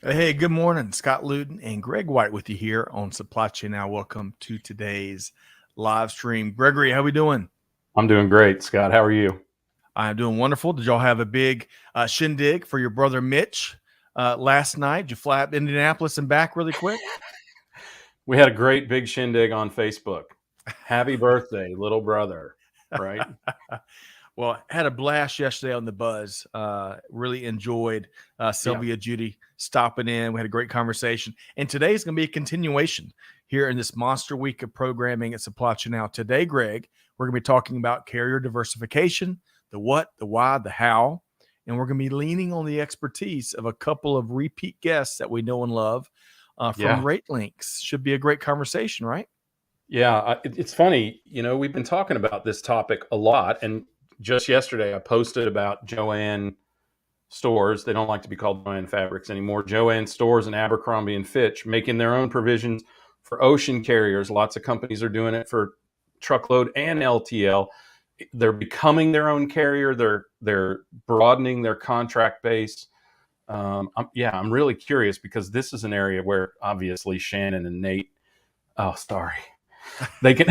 Hey, good morning. Scott Luton and Greg White with you here on Supply Chain Now. Welcome to today's live stream. Gregory, how we doing? I'm doing great, Scott. How are you? I'm doing wonderful. Did y'all have a big shindig for your brother Mitch last night? Did you fly up to Indianapolis and back really quick? We had a great big shindig on Facebook. Happy birthday, little brother, right? Well, had a blast yesterday on the buzz. Really enjoyed Yeah. Sylvia Judy stopping in. We had a great conversation. And today's going to be a continuation here in this monster week of programming at Supply Chain Now. Today, Greg, we're going to be talking about carrier diversification, the what, the why, the how. And we're going to be leaning on the expertise of a couple of repeat guests that we know and love from Yeah. Ratelinx. Should be a great conversation, right? Yeah. It's funny. We've been talking about this topic a lot. And just yesterday, I posted about Joann stores. They don't like to be called Joann Fabrics anymore. Joann stores and Abercrombie and Fitch making their own provisions for ocean carriers. Lots of companies are doing it for truckload and LTL. They're becoming their own carrier. They're broadening their contract base. I'm really curious because this is an area where obviously Shannon and Nate. Oh, sorry. They can.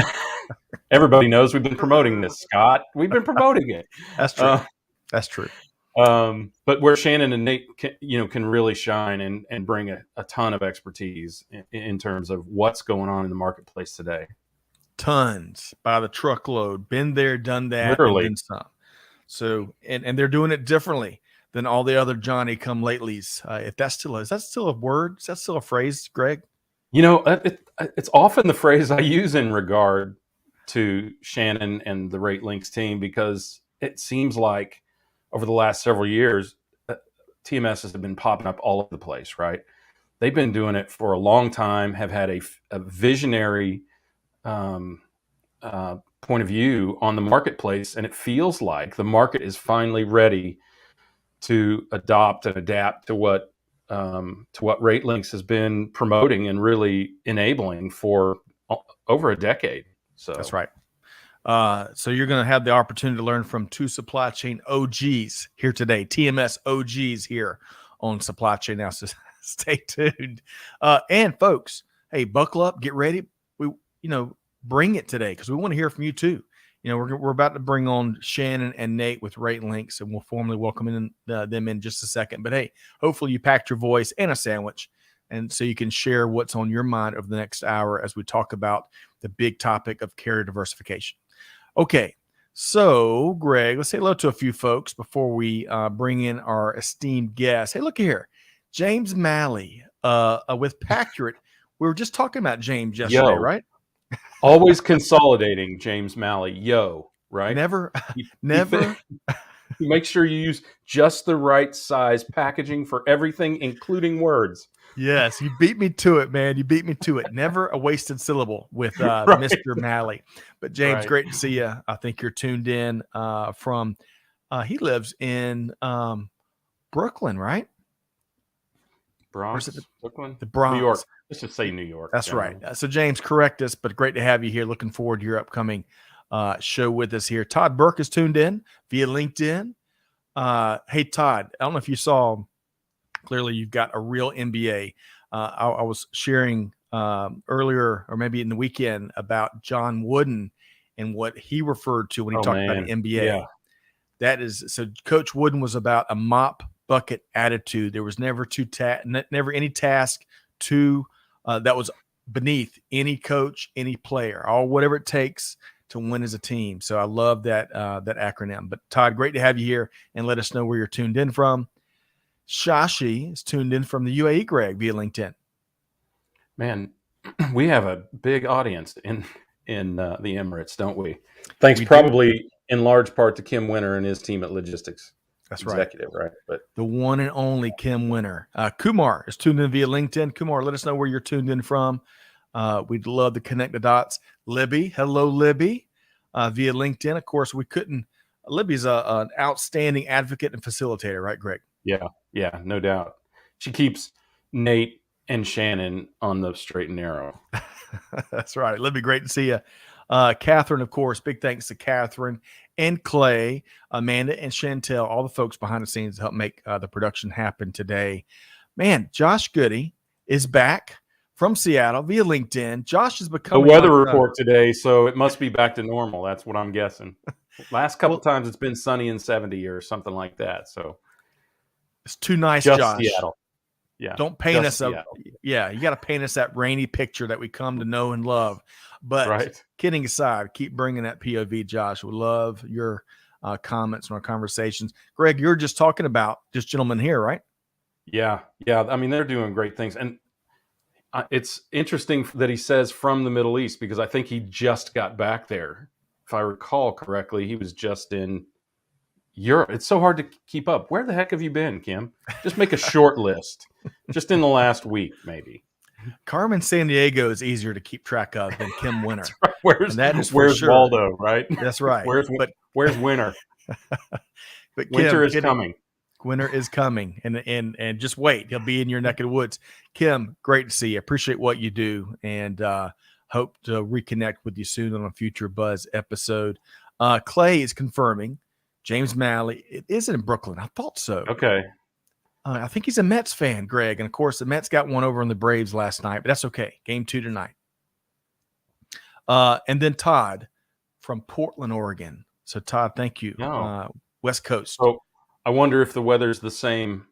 Everybody knows we've been promoting this, Scott. We've been promoting it. That's true. Uh, That's true. but where Shannon and Nate can really shine and bring a ton of expertise in terms of what's going on in the marketplace today. Tons by the truckload, been there, done that, and Literally. then some. So, and they're doing it differently than all the other Johnny come latelys. If that's still is that still a word? Is that still a phrase, Greg? It's often the phrase I use in regard to Shannon and the Ratelinx team because it seems like over the last several years, TMSs have been popping up all over the place, right? They've been doing it for a long time, have had a visionary um, point of view on the marketplace, and it feels like the market is finally ready to adopt and adapt to what Ratelinx has been promoting and really enabling for over a decade. That's So right. So you're going to have the opportunity to learn from two supply chain OGs here today, TMS OGs here on Supply Chain Now. So stay tuned. And folks, hey, buckle up, get ready. We, bring it today because we want to hear from you too. We're about to bring on Shannon and Nate with Ratelinx, and we'll formally welcome them in just a second. But hey, hopefully you packed your voice and a sandwich, and so you can share what's on your mind over the next hour as we talk about the big topic of carrier diversification. Okay, so Greg, let's say hello to a few folks before we bring in our esteemed guest. Hey, look here, James Malley with Pacurate. We were just talking about James yesterday, yo, right? always consolidating, James Malley. Yo, right? Never, He, he, never. he makes sure you use just the right size packaging for everything, including words. Yes, you beat me to it, man. You beat me to it. Never a wasted syllable with Right, Mr. Malley. But James, right. great to see you. I think you're tuned in from. He lives in Brooklyn, right? Or is it Bronx, Brooklyn, the New York. Bronx? Let's just say New York. That's right. Generally. So James, correct us, but great to have you here. Looking forward to your upcoming show with us here. Todd Burke is tuned in via LinkedIn. Hey, Todd, I don't know if you saw. Clearly, you've got a real MBA. I was sharing earlier, or maybe in the weekend, about John Wooden and what he referred to when he Oh talked about an man, MBA. yeah, That is, so Coach Wooden was about a mop bucket attitude. There was never never any task that was beneath any coach, any player, or whatever it takes to win as a team. So I love that acronym. But Todd, great to have you here, and let us know where you're tuned in from. Shashi is tuned in from the UAE, Greg, via LinkedIn. man. We have a big audience in the Emirates, don't we? Thanks, We do. probably in large part to Kim Winter and his team at Logistics That's right. Executive, right? But The one and only Kim Winter. Kumar is tuned in via LinkedIn. Kumar, let us know where you're tuned in from. We'd love to connect the dots. Libby, hello, Libby, via LinkedIn. Of course, we couldn't. Libby's an outstanding advocate and facilitator, right, Greg? yeah, no doubt. She keeps Nate and Shannon on the straight and narrow. That's right. Libby, great to see you. Catherine, of course, big thanks to Catherine and Clay, Amanda and Chantel, all the folks behind the scenes to help make the production happen today. Man, Josh Goody is back from Seattle via LinkedIn. Josh is The becoming weather report today, so it must be back to normal. That's what I'm guessing. Last couple times it's been sunny and 70 or something like that. So it's too nice, just Josh. Seattle. Yeah. Don't paint us Seattle. you got to paint us that rainy picture that we come to know and love. But right. Kidding aside, keep bringing that POV, Josh. We love your comments and our conversations. Greg, you're just talking about this gentleman here, right? Yeah. I mean, they're doing great things. And it's interesting that he says from the Middle East, because I think he just got back there. If I recall correctly, he was just in Europe. It's so hard to keep up. Where the heck have you been, Kim? Just make a short list. Just in the last week, maybe. Carmen Sandiego is easier to keep track of than Kim Winter. Right. Where's sure. Waldo, right? That's right. Where's Winter? But Winter is coming. Winter is coming, and just wait. He'll be in your neck of the woods. Kim, great to see you. Appreciate what you do, and hope to reconnect with you soon on a future Buzz episode. Clay is confirming James Malley. It is in Brooklyn. I thought so. Okay. I think he's a Mets fan, Greg. And, of course, the Mets got one over on the Braves last night, but that's okay. Game 2 tonight. And then Todd from Portland, Oregon. So, Todd, thank you. West Coast. So I wonder if the weather's the same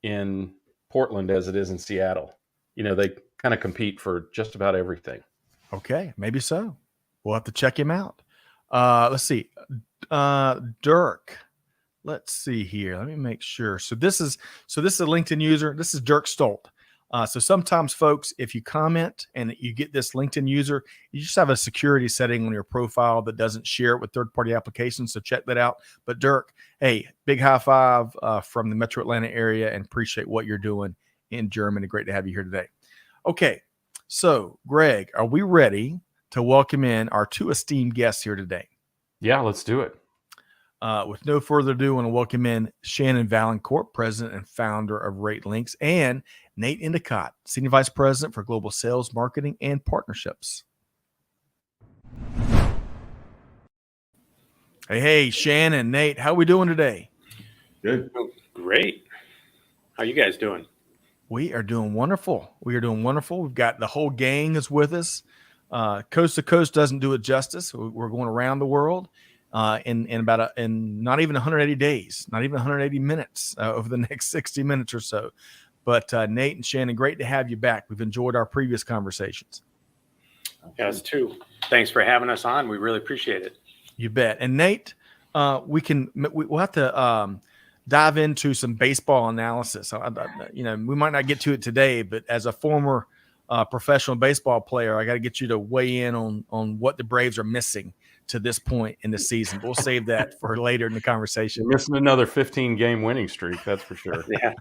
in Portland as it is in Seattle. They kind of compete for just about everything. Okay, maybe so. We'll have to check him out. Let's see. Dirk. Let's see here. Let me make sure. So this is a LinkedIn user. This is Dirk Stolt. So sometimes, folks, if you comment and you get this LinkedIn user, you just have a security setting on your profile that doesn't share it with third-party applications. So check that out. But Dirk, hey, big high five from the Metro Atlanta area, and appreciate what you're doing in Germany. Great to have you here today. Okay, so Greg, are we ready to welcome in our two esteemed guests here today? Yeah, let's do it. With no further ado, I want to welcome in Shannon Vaillancourt, president and founder of Ratelinx, and Nate Endicott, senior vice president for global sales, marketing, and partnerships. Hey, Shannon, Nate, how we doing today? Good. Great. How you guys doing? We are doing wonderful. We've got the whole gang is with us. Coast to coast doesn't do it justice. We're going around the world. In not even 180 days, not even 180 minutes over the next 60 minutes or so. But Nate and Shannon, great to have you back. We've enjoyed our previous conversations. Yes, too. Thanks for having us on. We really appreciate it. You bet. And Nate, we'll have to dive into some baseball analysis. We might not get to it today, but as a former professional baseball player, I got to get you to weigh in on what the Braves are missing to this point in the season. We'll save that for later in the conversation. You're missing another 15-game winning streak, that's for sure. Yeah.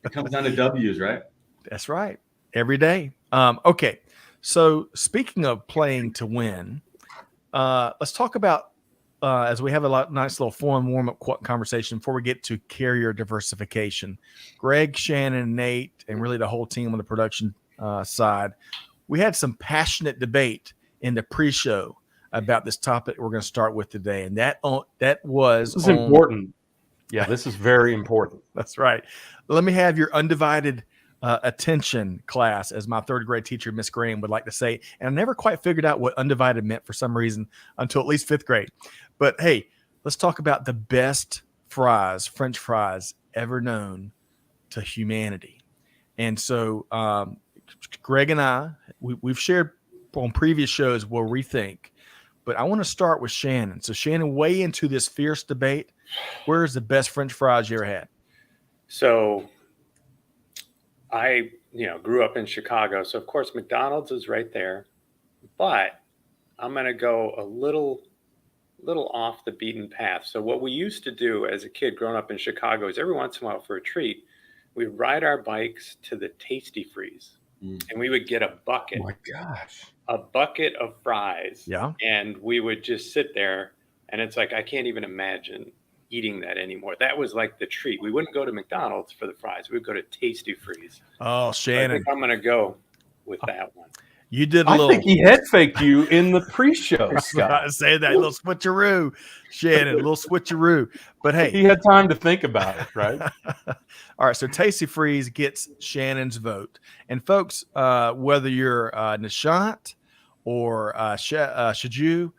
It comes down to W's, right? That's right. Every day. Okay. So speaking of playing to win, let's talk about, as we have a nice little forum warm-up conversation before we get to carrier diversification. Greg, Shannon, Nate, and really the whole team on the production side, we had some passionate debate in the pre-show about this topic we're going to start with today. And that was important. Yeah, this is very important. That's right. Let me have your undivided attention, class, as my third grade teacher, Miss Graham, would like to say. And I never quite figured out what undivided meant for some reason until at least fifth grade. But hey, let's talk about the best French fries ever known to humanity. And so Greg and I, we've shared on previous shows where we think. But I want to start with Shannon. So, Shannon, weigh into this fierce debate. Where's the best French fries you ever had? So, I grew up in Chicago, so of course McDonald's is right there. But I'm going to go a little off the beaten path. So, what we used to do as a kid growing up in Chicago is every once in a while for a treat, we'd ride our bikes to the Tasty Freeze, and we would get a bucket. Oh my gosh. A bucket of fries. Yeah. And we would just sit there, and it's like, I can't even imagine eating that anymore. That was like the treat. We wouldn't go to McDonald's for the fries. We'd go to Tasty Freeze. Oh, Shannon. So I think I'm going to go with that one. You did a I little. think he head faked you in the pre-show, I Scott. say that little switcheroo, Shannon, a little switcheroo. But hey, He had time to think about it, right? all right. So Tasty Freeze gets Shannon's vote, and folks, whether you're Nishant or Shaju,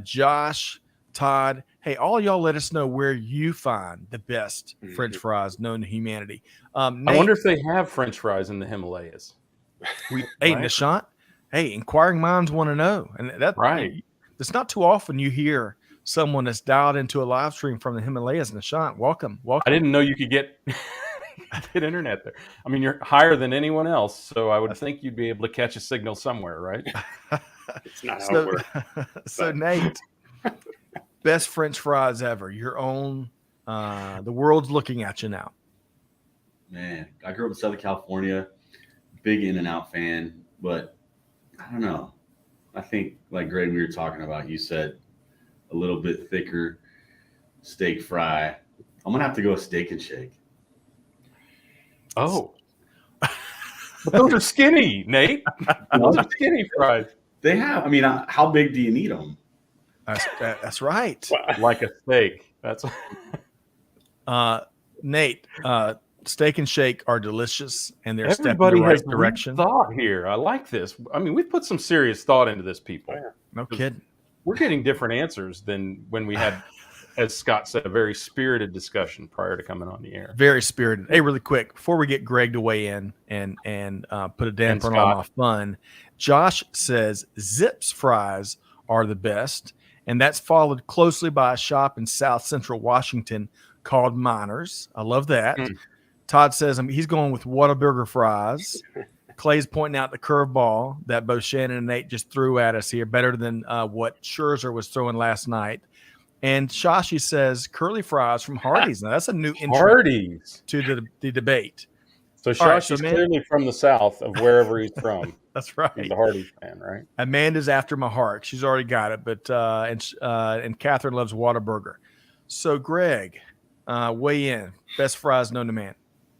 Josh, Todd, hey, all y'all, let us know where you find the best French fries known to humanity. Nate, I wonder if they have French fries in the Himalayas. hey, right? Nishant, hey, inquiring minds want to know, and Right. It's not too often you hear someone that's dialed into a live stream from the Himalayas. Nishant, welcome. I didn't know you could get get internet there. I mean, you're higher than anyone else, so I would think you'd be able to catch a signal somewhere, right? It's not how it works. So Nate, best French fries ever. Your own. The world's looking at you now. Man, I grew up in Southern California, big In-N-Out fan, but I don't know. I think, like Greg, we were talking about, you said a little bit thicker steak fry. I'm gonna have to go steak and shake. Oh, but those are skinny, Nate. Those are skinny fries, They have. I mean, how big do you need them? That's right. like a steak. That's Nate. Steak and shake are delicious, and they're stepping in everybody the right has direction. thought here. I like this. I mean, we've put some serious thought into this, people. Oh, yeah. No kidding. We're getting different answers than when we had, as Scott said, a very spirited discussion prior to coming on the air. Very spirited. Hey, really quick, before we get Greg to weigh in and put a damper on all my fun, Josh says Zips fries are the best, and that's followed closely by a shop in South Central Washington called Miners. I love that. Todd says he's going with Whataburger fries. Clay's pointing out the curveball that both Shannon and Nate just threw at us here, better than what Scherzer was throwing last night. And Shashi says curly fries from Hardee's. Now that's a new entrant Hardee's to the debate. So Shashi's clearly from the South of wherever he's from. That's right. He's a Hardee's fan, right? Amanda's after my heart. She's already got it, but and Catherine loves Whataburger. So Greg, weigh in. Best fries known to man.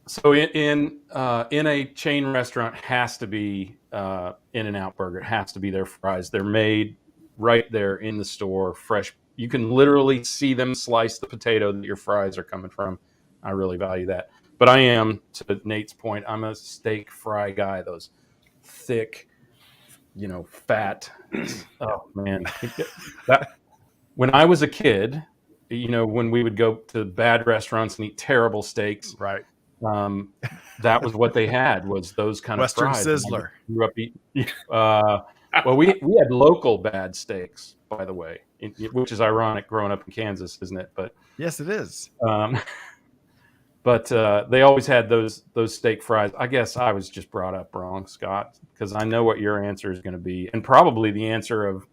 So in a chain restaurant, has to be In-N-Out Burger. It has to be their fries. They're made right there in the store, fresh. You can literally see them slice the potato that your fries are coming from. I really value that. But I am, to Nate's point, I'm a steak fry guy. Those thick, fat. Oh man, when I was a kid, when we would go to bad restaurants and eat terrible steaks, right? That was what they had, was those kind of Western fries. Sizzler. Grew up eating. Well, we had local bad steaks, by the way, which is ironic growing up in Kansas, isn't it? But yes, it is. But they always had those steak fries. I guess I was just brought up wrong, Scott, because I know what your answer is going to be, and probably the answer of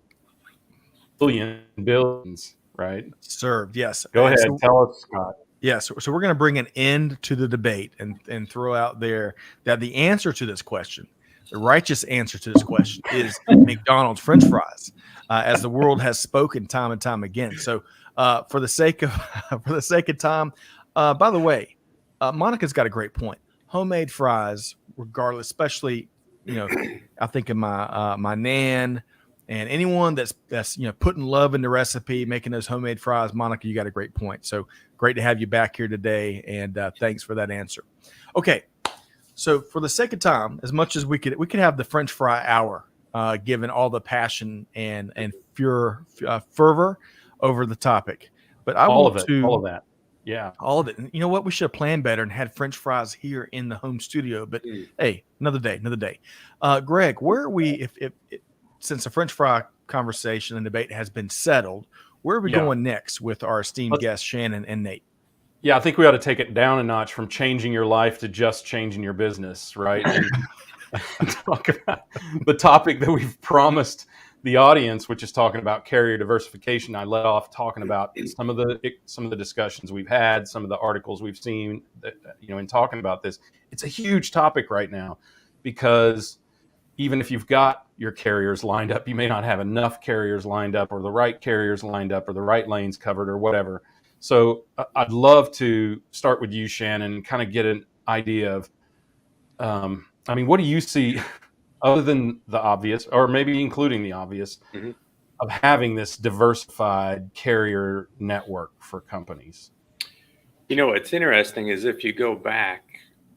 billions, right? Served, yes. Go ahead, tell us, Scott. Yes, so we're going to bring an end to the debate and throw out there that the answer to this question, the righteous answer to this question, is McDonald's French fries, as the world has spoken time and time again. So, for the sake of time, by the way, Monica's got a great point. Homemade fries, regardless, especially I think of my nan and anyone that's putting love in the recipe, making those homemade fries. Monica, you got a great point. So great to have you back here today, and thanks for that answer. Okay, so for the sake of time, as much as we could have the French fry hour, given all the passion and fervor over the topic. But all of that. Yeah. All of it. And you know what? We should have planned better and had French fries here in the home studio. But hey, another day. Greg, where are we if since the French fry conversation and debate has been settled, where are we going next with our esteemed guests, Shannon and Nate? Yeah, I think we ought to take it down a notch from changing your life to just changing your business, right? And talk about the topic that we've promised the audience, which is talking about carrier diversification. I led off talking about some of the discussions we've had, some of the articles we've seen, in talking about this. It's a huge topic right now, because even if you've got your carriers lined up, you may not have enough carriers lined up, or the right carriers lined up, or the right lanes covered, or whatever. So I'd love to start with you, Shannon, and kind of get an idea of, what do you see other than the obvious, or maybe including the obvious, Mhm. of having this diversified carrier network for companies? What's interesting is if you go back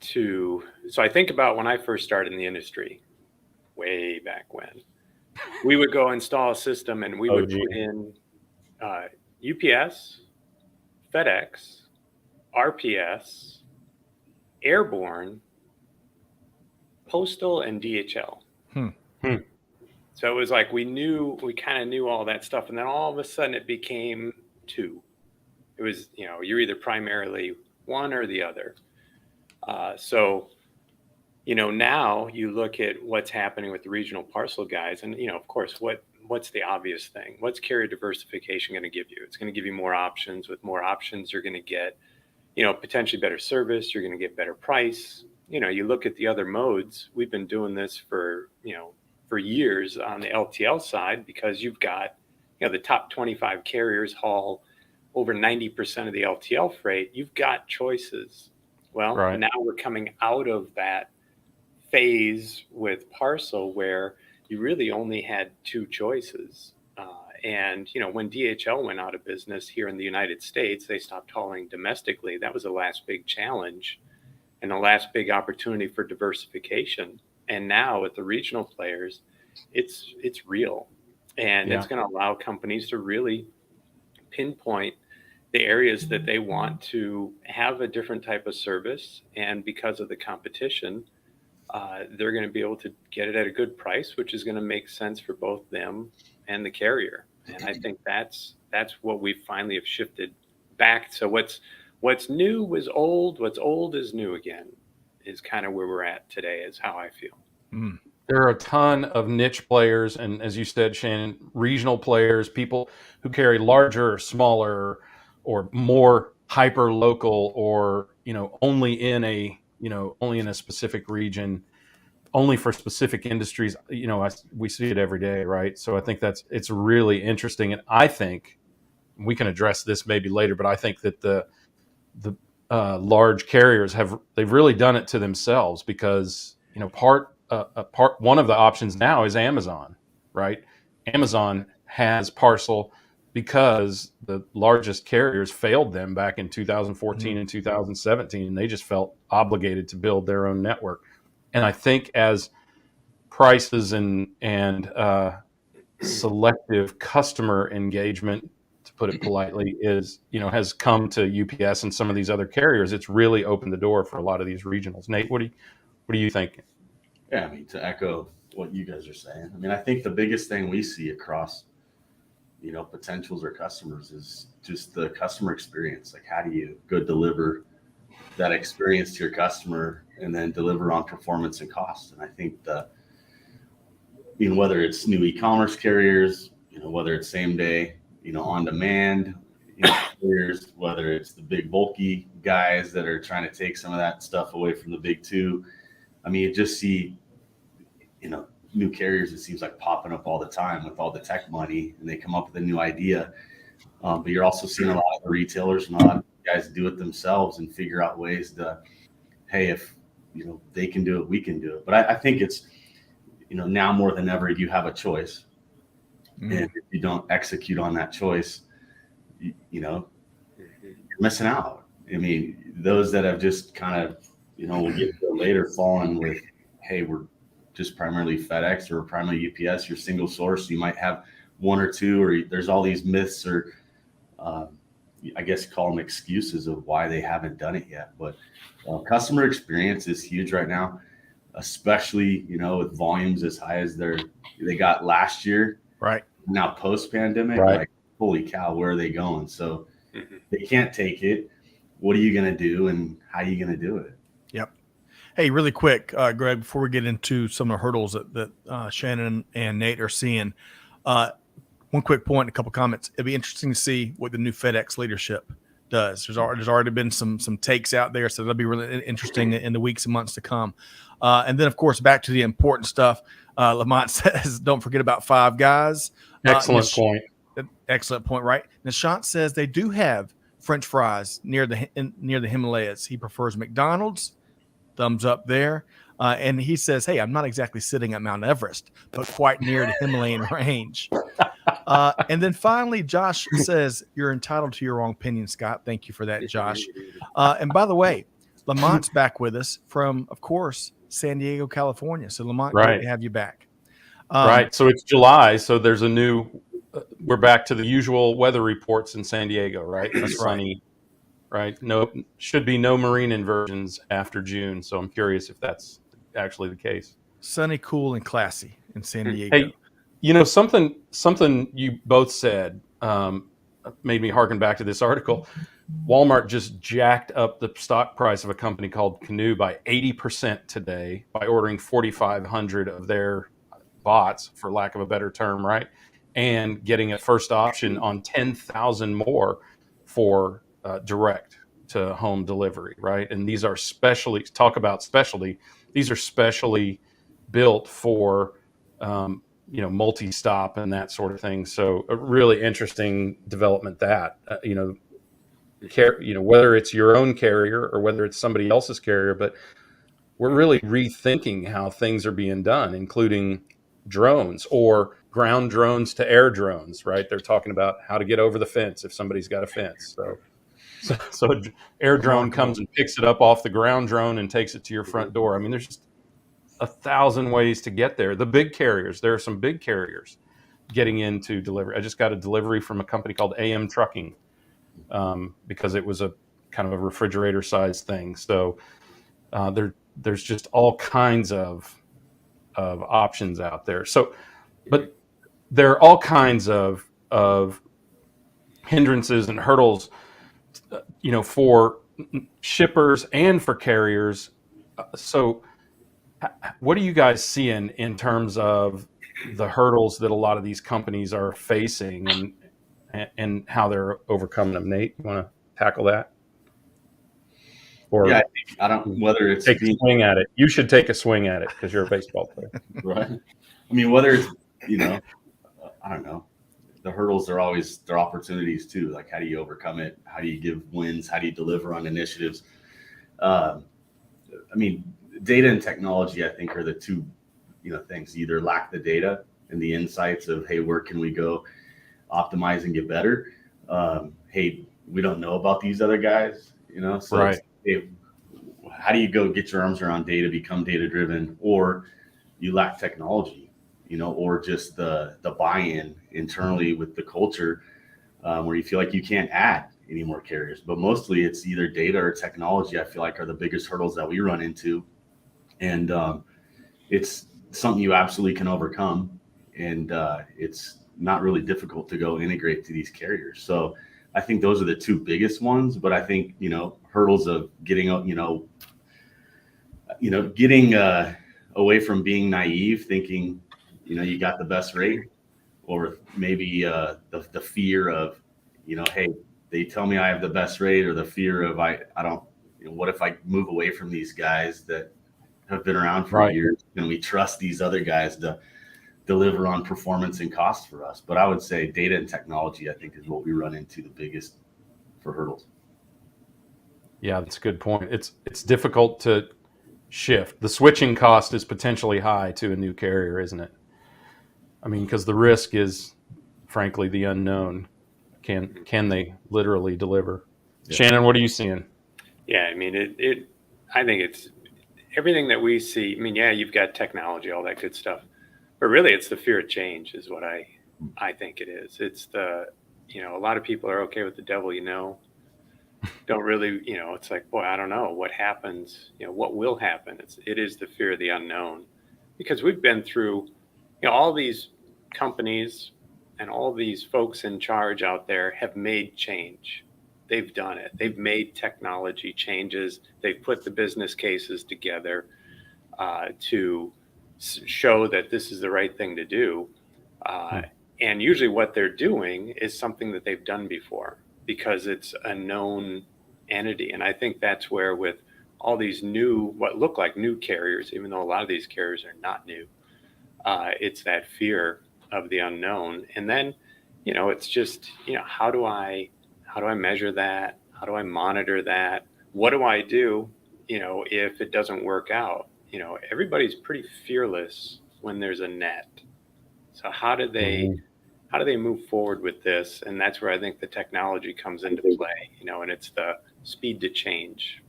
so I think about when I first started in the industry, way back when, we would go install a system and we would OG. put in UPS, FedEx, RPS, Airborne, Postal, and DHL. Hmm. So it was like we kind of knew all that stuff, and then all of a sudden it became two. It was, you're either primarily one or the other. So now you look at what's happening with the regional parcel guys, and of course, what's the obvious thing? What's carrier diversification going to give you? It's going to give you more options. With more options, you're going to get, potentially better service. You're going to get better price. You look at the other modes. We've been doing this for years on the LTL side, because you've got, the top 25 carriers haul over 90% of the LTL freight. You've got choices. Well, Right. now we're coming out of that phase with Parcel where you really only had two choices. And when DHL went out of business here in the United States, they stopped hauling domestically. That was the last big challenge and the last big opportunity for diversification. And now with the regional players, it's real, and Yeah. it's going to allow companies to really pinpoint the areas that they want to have a different type of service. And because of the competition, they're going to be able to get it at a good price, which is going to make sense for both them and the carrier. And I think that's what we finally have shifted back. So what's new was old. What's old is new again, is kind of where we're at today, is how I feel. Mm. There are a ton of niche players, and as you said, Shannon, regional players, people who carry larger, smaller, or more hyper local, or only in a specific region, only for specific industries. We see it every day, right? So I think it's really interesting, and I think we can address this maybe later, but I think that the large carriers they've really done it to themselves, because one of the options now is Amazon, right? Amazon has Parcel because the largest carriers failed them back in 2014 and 2017, and they just felt obligated to build their own network. And I think as prices and selective customer engagement, to put it politely, has come to UPS and some of these other carriers, it's really opened the door for a lot of these regionals. Nate, what are you thinking? Yeah, to echo what you guys are saying, I think the biggest thing we see across, potentials or customers is just the customer experience. Like, how do you go deliver that experience to your customer and then deliver on performance and cost? And I think whether it's new e-commerce carriers, whether it's same day, on demand, carriers, whether it's the big bulky guys that are trying to take some of that stuff away from the big two. You just see, new carriers, it seems like, popping up all the time with all the tech money, and they come up with a new idea. But you're also seeing a lot of the retailers and a lot of guys do it themselves and figure out ways to, hey, if they can do it, we can do it. But I think it's, now more than ever, you have a choice. And if you don't execute on that choice, you're missing out. Those that have just kind of, we'll get to it later, fallen with, hey, we're just primarily FedEx or primarily UPS, you're single source. You might have one or two, or there's all these myths, or I guess call them excuses of why they haven't done it yet. But customer experience is huge right now, especially, with volumes as high as they got last year. Right. Now post-pandemic, Right. Like, holy cow, where are they going? So they can't take it. What are you going to do, and how are you going to do it? Yep. Hey, really quick, Greg, before we get into some of the hurdles that Shannon and Nate are seeing, one quick point, a couple comments. It'd be interesting to see what the new FedEx leadership does. There's already been some takes out there, so that'll be really interesting in the weeks and months to come. And then, of course, back to the important stuff. Lamont says, don't forget about Five Guys. Excellent point. Excellent point, right? Nishant says they do have French fries near the Himalayas. He prefers McDonald's. Thumbs up there. And he says, hey, I'm not exactly sitting at Mount Everest, but quite near the Himalayan range. And then finally, Josh says, you're entitled to your own opinion, Scott. Thank you for that, Josh. And by the way, Lamont's back with us from, of course, San Diego, California. So Lamont, great to have you back. Right. So it's July. So there's a new, we're back to the usual weather reports in San Diego, right? That's sunny, right? No, should be no marine inversions after June. So I'm curious if that's actually the case. Sunny, cool, and classy in San Diego. Hey, you know, something you both said made me harken back to this article. Walmart just jacked up the stock price of a company called Canoe by 80% today by ordering 4,500 of their bots, for lack of a better term, right? And getting a first option on 10,000 more for direct to home delivery, right? And these are talk about specialty. These are specially built for, multi-stop and that sort of thing. So a really interesting development that, whether it's your own carrier or whether it's somebody else's carrier, but we're really rethinking how things are being done, including drones or ground drones to air drones, right? They're talking about how to get over the fence if somebody's got a fence. So an air drone comes and picks it up off the ground drone and takes it to your front door. I mean, there's just 1,000 ways to get there. The big carriers, there are some big carriers getting into delivery. I just got a delivery from a company called AM Trucking because it was a kind of a refrigerator sized thing. So there's just all kinds of options out there. So, but there are all kinds of hindrances and hurdles, for shippers and for carriers. So what are you guys seeing in terms of the hurdles that a lot of these companies are facing and how they're overcoming them? Nate, you want to tackle that? Or yeah, I don't, whether it's take a swing at it. You should take a swing at it because you're a baseball player. Right. I mean, whether it's, I don't know, the hurdles are always, they're opportunities too. Like, how do you overcome it? How do you give wins? How do you deliver on initiatives? I mean, data and technology, I think, are the two, things. You either lack the data and the insights of, hey, where can we go optimize and get better? Hey, we don't know about these other guys, so right. How do you go get your arms around data, become data driven, or you lack technology, or just the buy-in internally with the culture, where you feel like you can't add any more carriers. But mostly it's either data or technology, I feel like, are the biggest hurdles that we run into. And it's something you absolutely can overcome. And it's not really difficult to go integrate to these carriers. So I think those are the two biggest ones. But I think, hurdles of getting, getting away from being naive, thinking, you got the best rate, or maybe the fear of, hey, they tell me I have the best rate, or the fear of I don't, what if I move away from these guys that have been around for years, and we trust these other guys to deliver on performance and cost for us? But I would say data and technology, I think, is what we run into the biggest for hurdles. Yeah, that's a good point. It's difficult to shift. The switching cost is potentially high to a new carrier, isn't it? I mean, because the risk is, frankly, the unknown. Can they literally deliver? Yeah. Shannon, what are you seeing? Yeah, I mean, I think it's everything that we see. I mean, yeah, you've got technology, all that good stuff, but really, it's the fear of change is what I think it is. It's a lot of people are okay with the devil, don't really, it's like, boy, I don't know what happens, what will happen. It is the fear of the unknown, because we've been through, all these companies and all these folks in charge out there have made change. They've done it. They've made technology changes. They've put the business cases together to show that this is the right thing to do. And usually what they're doing is something that they've done before, because it's a known entity. And I think that's where, with all these what look like new carriers, even though a lot of these carriers are not new, it's that fear of the unknown. And then, it's just, how do I measure that? How do I monitor that? What do I do, if it doesn't work out? everybody's pretty fearless when there's a net. So how do they move forward with this? And that's where I think the technology comes into play, and it's the speed to change.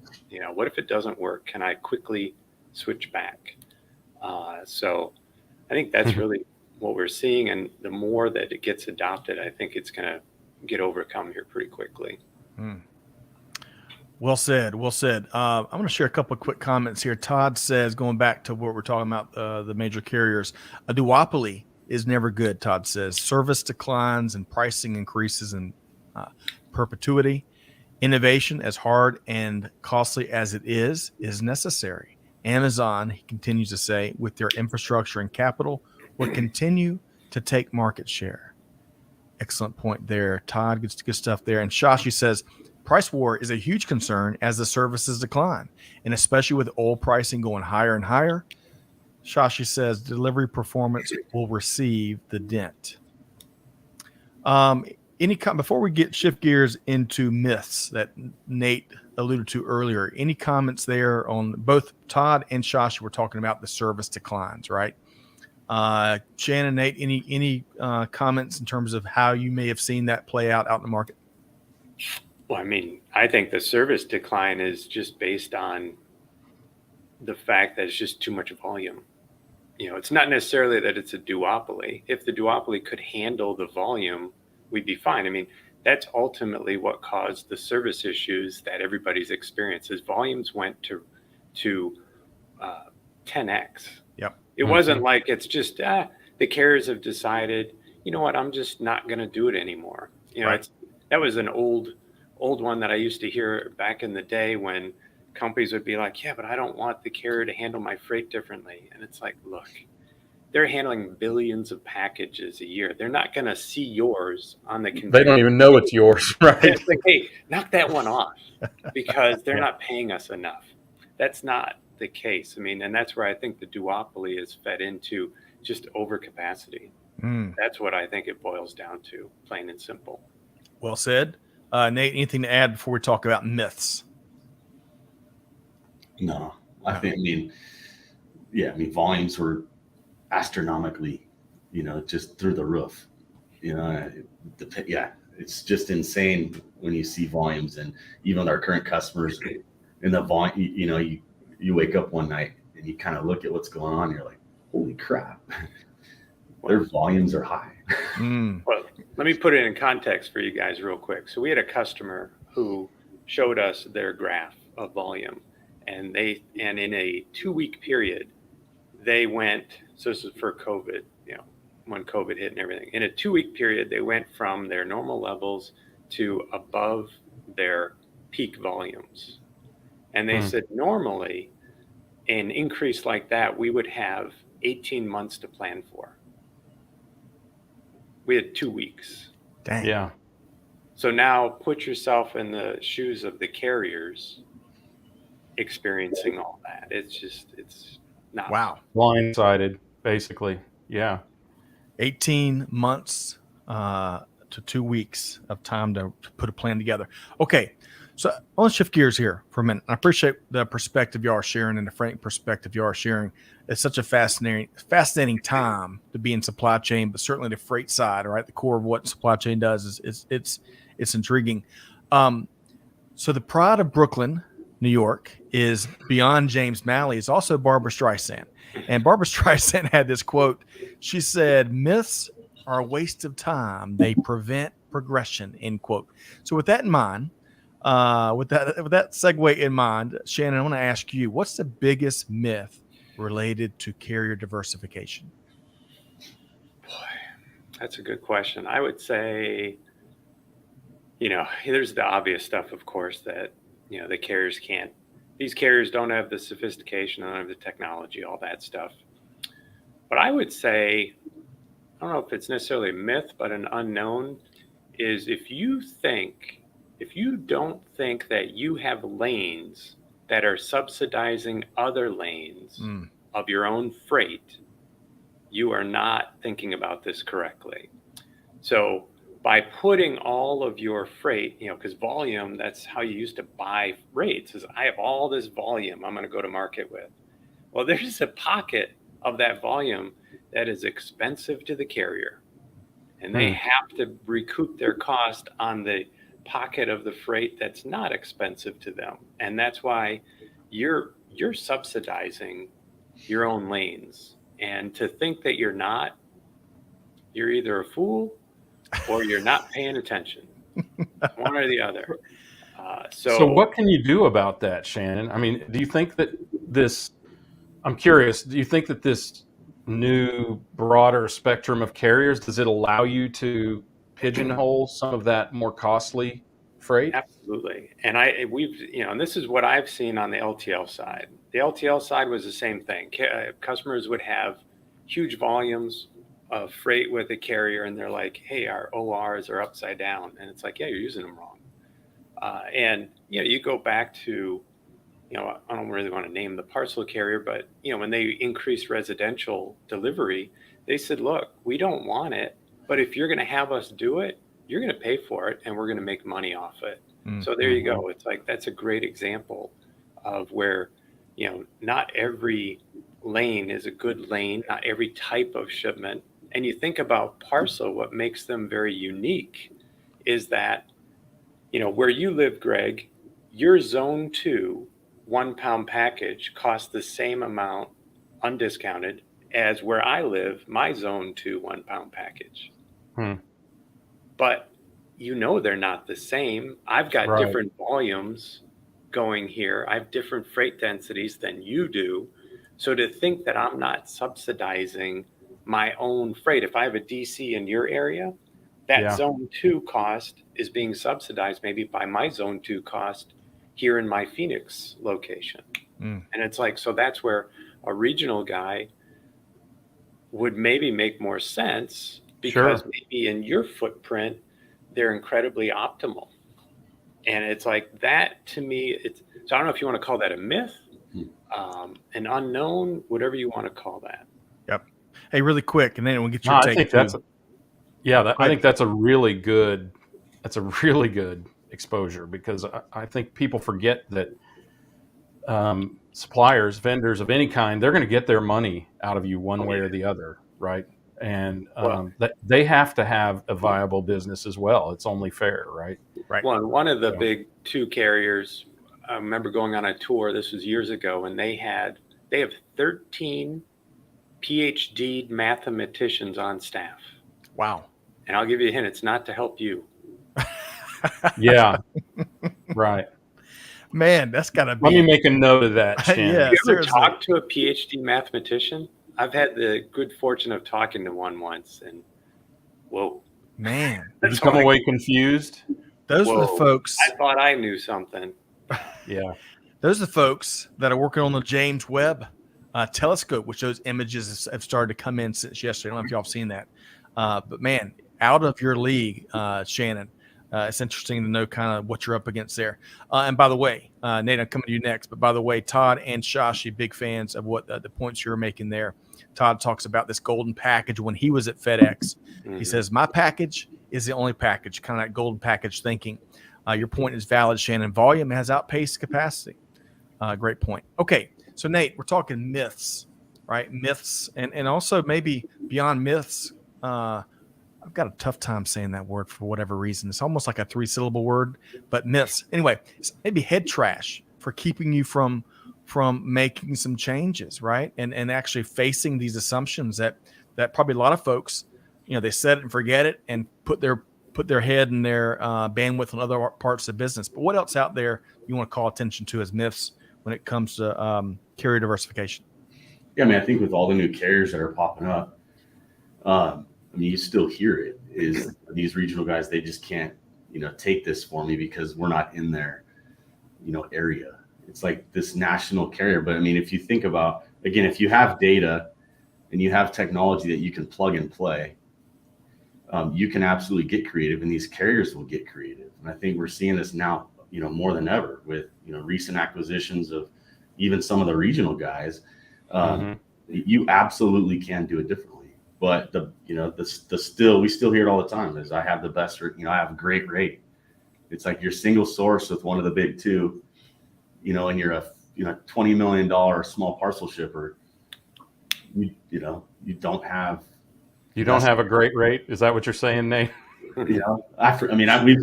What if it doesn't work? Can I quickly switch back? So I think that's really what we're seeing. And the more that it gets adopted, I think it's going to get overcome here pretty quickly. Well said. Well said. I'm going to share a couple of quick comments here. Todd says, going back to what we're talking about, the major carriers, a duopoly is never good. Todd says service declines and pricing increases in perpetuity. Innovation, as hard and costly as it is necessary. Amazon, he continues to say, with their infrastructure and capital, will continue to take market share. Excellent point there. Todd, good stuff there. And Shashi says, price war is a huge concern as the services decline, and especially with oil pricing going higher and higher. Shashi says delivery performance will receive the dent. Before we shift gears into myths that Nate alluded to earlier, any comments there on both Todd and Shashi were talking about the service declines, right? Shannon, Nate, any comments in terms of how you may have seen that play out in the market? Well, I think the service decline is just based on the fact that it's just too much volume. It's not necessarily that it's a duopoly. If the duopoly could handle the volume, we'd be fine. That's ultimately what caused the service issues that everybody's experienced. As volumes went to 10x. Yep. It wasn't like it's just the carriers have decided, you know what, I'm just not going to do it anymore. Right. That was an old one that I used to hear back in the day when companies would be like, yeah, but I don't want the carrier to handle my freight differently. And it's like, look, they're handling billions of packages a year. They're not going to see yours on the conveyor. They don't even know it's yours, right? It's like, hey, knock that one off because they're not paying us enough. That's not the case. And that's where I think the duopoly is fed into just overcapacity. That's what I think it boils down to, plain and simple. Well said. Nate, anything to add before we talk about myths? No, I think, volumes were astronomically, just through the roof. It's just insane when you see volumes, and even our current customers in the volume, you wake up one night and you kind of look at what's going on. And you're like, holy crap, their volumes are high. Well, let me put it in context for you guys real quick. So we had a customer who showed us their graph of volume, and in a 2-week period, they went, so this is for COVID, when COVID hit and everything. In a 2-week period, they went from their normal levels to above their peak volumes. And they said normally an increase like that, we would have 18 months to plan for. We had 2 weeks. Dang. Yeah. So now put yourself in the shoes of the carriers experiencing all that. It's not. Wow. Blindsided, basically. Yeah. 18 months to 2 weeks of time to put a plan together. Okay. So I want to shift gears here for a minute. I appreciate the perspective you are sharing and the frank perspective you are sharing. It's such a fascinating time to be in supply chain, but certainly the freight side, right? The core of what supply chain does is it's intriguing. So the pride of Brooklyn, New York, is beyond James Malley. It's also Barbara Streisand. And Barbara Streisand had this quote. She said, "Myths are a waste of time. They prevent progression," end quote. So with that in mind, with that segue in mind, Shannon, I want to ask you, what's the biggest myth related to carrier diversification? Boy, that's a good question. I would say, there's the obvious stuff, of course, that, the carriers can't. These carriers don't have the sophistication, don't have the technology, all that stuff. But I would say, I don't know if it's necessarily a myth, but an unknown is if you don't think that you have lanes that are subsidizing other lanes of your own freight, you are not thinking about this correctly. So by putting all of your freight, because volume, that's how you used to buy rates, is I have all this volume I'm going to go to market with. Well, there's a pocket of that volume that is expensive to the carrier, and they have to recoup their cost on the pocket of the freight that's not expensive to them. And that's why you're subsidizing your own lanes. And to think that you're not, you're either a fool or you're not paying attention. One or the other. So what can you do about that, Shannon? I mean, do you think that I'm curious, do you think that this new broader spectrum of carriers, does it allow you to pigeonhole some of that more costly freight? Absolutely. And and this is what I've seen on the LTL side. The LTL side was the same thing. Customers would have huge volumes of freight with a carrier, and they're like, hey, our ORs are upside down. And it's like, yeah, you're using them wrong. And you go back to, I don't really want to name the parcel carrier, but when they increased residential delivery, they said, look, we don't want it, but if you're going to have us do it, you're going to pay for it, and we're going to make money off it. So there you go. It's like, that's a great example of where, not every lane is a good lane, not every type of shipment. And you think about Parcel, what makes them very unique is that, where you live, Greg, your zone 2 1 pound package costs the same amount undiscounted as where I live, my zone 2 1 pound package. But they're not the same. I've got different volumes going here. I have different freight densities than you do. So to think that I'm not subsidizing my own freight, if I have a DC in your area, that zone 2 cost is being subsidized maybe by my zone 2 cost here in my Phoenix location. And it's like, so that's where a regional guy would maybe make more sense, because maybe in your footprint, they're incredibly optimal. And it's like that to me, so I don't know if you want to call that a myth, an unknown, whatever you want to call that. Yep. Hey, really quick, and then we'll get your take. I think that's a really good exposure, because I think people forget that suppliers, vendors of any kind, they're going to get their money out of you one way or the other, right? And that they have to have a viable business as well. It's only fair, right? Right. Well, one of the big 2 carriers, I remember going on a tour, this was years ago, and they have 13 PhD mathematicians on staff. Wow. And I'll give you a hint, it's not to help you. Yeah. Right. Man, that's got to be. Let me make a note of that, Shannon. Yeah, you ever seriously. talk to a PhD mathematician? I've had the good fortune of talking to one once, and whoa. Man. Did you come away confused? Those are the folks. I thought I knew something. Yeah. Those are the folks that are working on the James Webb telescope, which those images have started to come in since yesterday. I don't know if y'all have seen that. But man, out of your league, Shannon. It's interesting to know kind of what you're up against there. And by the way, Nate, I'm coming to you next. But by the way, Todd and Shashi, big fans of what the points you're making there. Todd talks about this golden package when he was at FedEx. He says, my package is the only package, kind of that golden package thinking. Your point is valid, Shannon. Volume has outpaced capacity. Great point. Okay, so Nate, we're talking myths, right? Myths, and also maybe beyond myths. I've got a tough time saying that word for whatever reason. It's almost like a 3-syllable word, but myths. Anyway, it's maybe head trash for keeping you from making some changes, right? And actually facing these assumptions that probably a lot of folks, they set it and forget it and put their head and their bandwidth on other parts of the business. But what else out there you want to call attention to as myths when it comes to carrier diversification? Yeah, I mean, I think with all the new carriers that are popping up, you still hear it, is these regional guys, they just can't, take this for me because we're not in their, area. It's like this national carrier. But I mean, if you think about, again, if you have data and you have technology that you can plug and play, you can absolutely get creative, and these carriers will get creative. And I think we're seeing this now, more than ever with, recent acquisitions of even some of the regional guys. You absolutely can do it differently. But we still hear it all the time is I have the best, I have a great rate. It's like you're single source with one of the big 2, and you're a $20 million small parcel shipper, you don't have. You don't have a great rate. Is that what you're saying, Nate? We've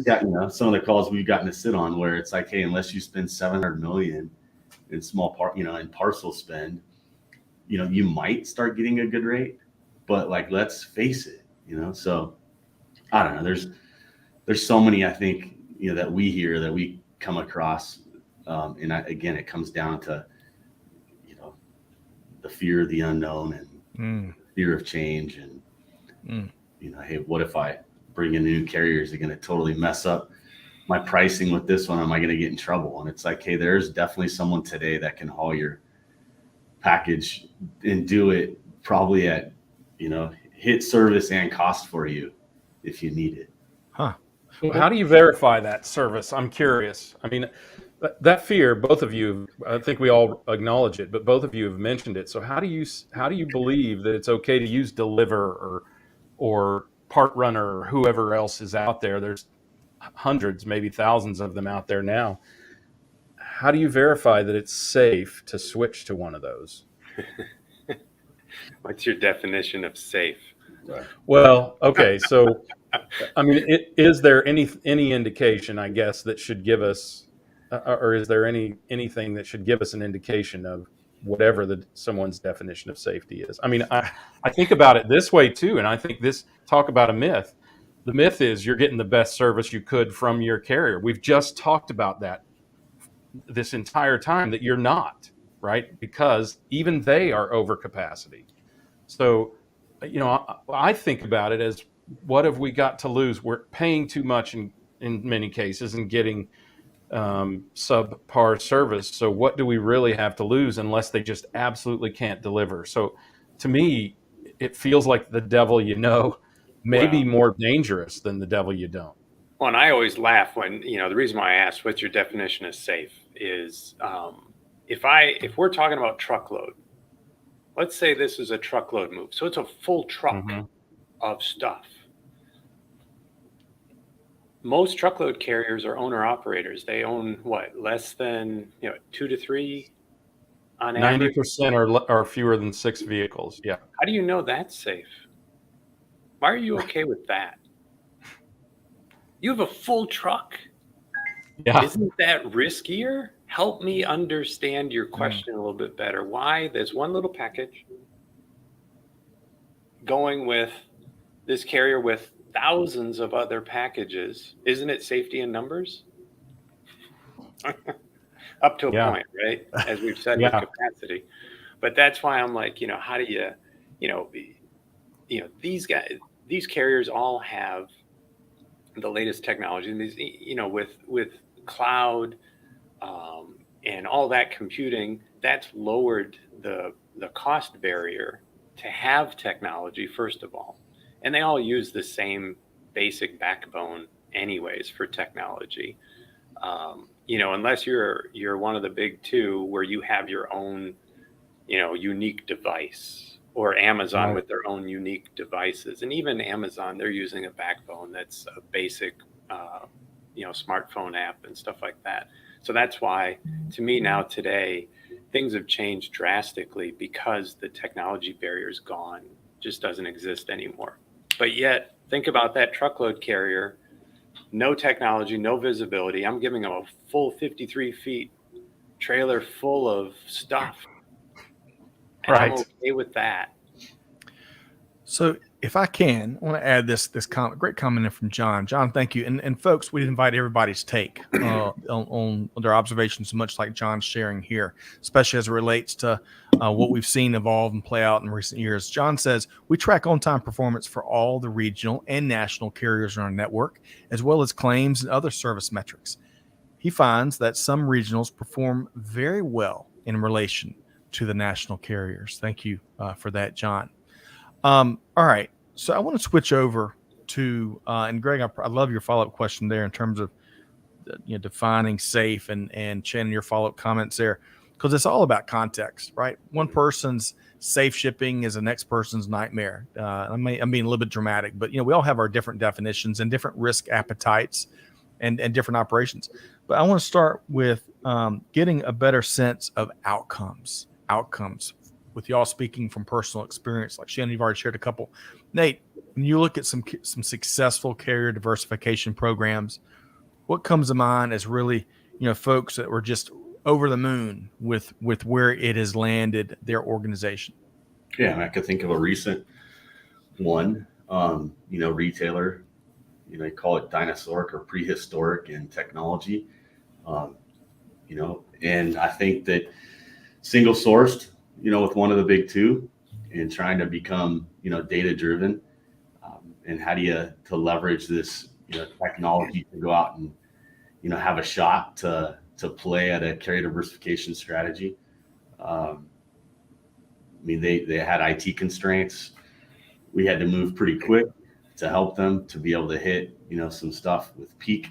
got, some of the calls we've gotten to sit on where it's like, hey, unless you spend 700 million in in parcel spend, you might start getting a good rate, but like, let's face it, so I don't know. There's so many, I think, that we hear, that we come across. Again, it comes down to, the fear of the unknown and fear of change. And, hey, what if I bring in new carriers? Are going to totally mess up my pricing with this one? Am I going to get in trouble? And it's like, hey, there's definitely someone today that can haul your package and do it probably at, hit service and cost for you if you need it. Huh. Well, how do you verify that service? I'm curious. I mean, that fear, both of you, I think we all acknowledge it, but both of you have mentioned it. So how do you believe that it's okay to use Deliver or Part Runner or whoever else is out there? There's hundreds, maybe thousands of them out there now. How do you verify that it's safe to switch to one of those? What's your definition of safe? Well, okay, so I mean, is there any indication, I guess, that should give us, or is there anything that should give us an indication of whatever someone's definition of safety is? I mean, I think about it this way too, and I think talk about a myth. The myth is you're getting the best service you could from your carrier. We've just talked about that this entire time, that you're not, right? Because even they are over capacity. So, I think about it as, what have we got to lose? We're paying too much in many cases and getting subpar service. So what do we really have to lose unless they just absolutely can't deliver? So to me, it feels like the devil may be more dangerous than the devil you don't. Well, and I always laugh when, the reason why I asked what's your definition of safe is if we're talking about truckload, let's say this is a truckload move. So it's a full truck of stuff. Most truckload carriers are owner operators. They own less than 2 to 3 on average. 90% are fewer than 6 vehicles. Yeah. How do you know that's safe? Why are you okay with that? You have a full truck. Yeah. Isn't that riskier? Help me understand your question a little bit better. Why there's one little package going with this carrier with thousands of other packages? Isn't it safety in numbers? Up to a point, right? As we've said with capacity. But that's why I'm like, how do you, these carriers all have the latest technology, and these, with cloud and all that computing, that's lowered the cost barrier to have technology, first of all. And they all use the same basic backbone anyways for technology. Unless you're one of the big two where you have your own, unique device, or Amazon with their own unique devices. And even Amazon, they're using a backbone that's a basic, smartphone app and stuff like that. So that's why, to me now today, things have changed drastically because the technology barrier is gone, just doesn't exist anymore. But yet, think about that truckload carrier, no technology, no visibility. I'm giving them a full 53 feet trailer full of stuff. And I'm okay with that. So if I can, I want to add this great comment in from John. John, thank you. And folks, we invite everybody's take on their observations, much like John's sharing here, especially as it relates to what we've seen evolve and play out in recent years. John says, we track on-time performance for all the regional and national carriers in our network, as well as claims and other service metrics. He finds that some regionals perform very well in relation to the national carriers. Thank you for that, John. All right. So I want to switch over to, and Greg, I love your follow-up question there in terms of, defining safe, and Shannon, your follow-up comments there, because it's all about context, right? One person's safe shipping is the next person's nightmare. I'm being a little bit dramatic, but we all have our different definitions and different risk appetites and different operations. But I want to start with getting a better sense of outcomes. Outcomes with y'all speaking from personal experience. Like Shannon, you've already shared a couple. Nate, when you look at some successful carrier diversification programs, what comes to mind as really, folks that were just over the moon with where it has landed their organization? Yeah, I could think of a recent one. Retailer, they call it dinosauric or prehistoric in technology. Um, and I think that single sourced, with one of the big two, and trying to become, data driven, and how do you to leverage this, technology to go out and, have a shot to play at a carrier diversification strategy. They had IT constraints. We had to move pretty quick to help them to be able to hit, some stuff with peak.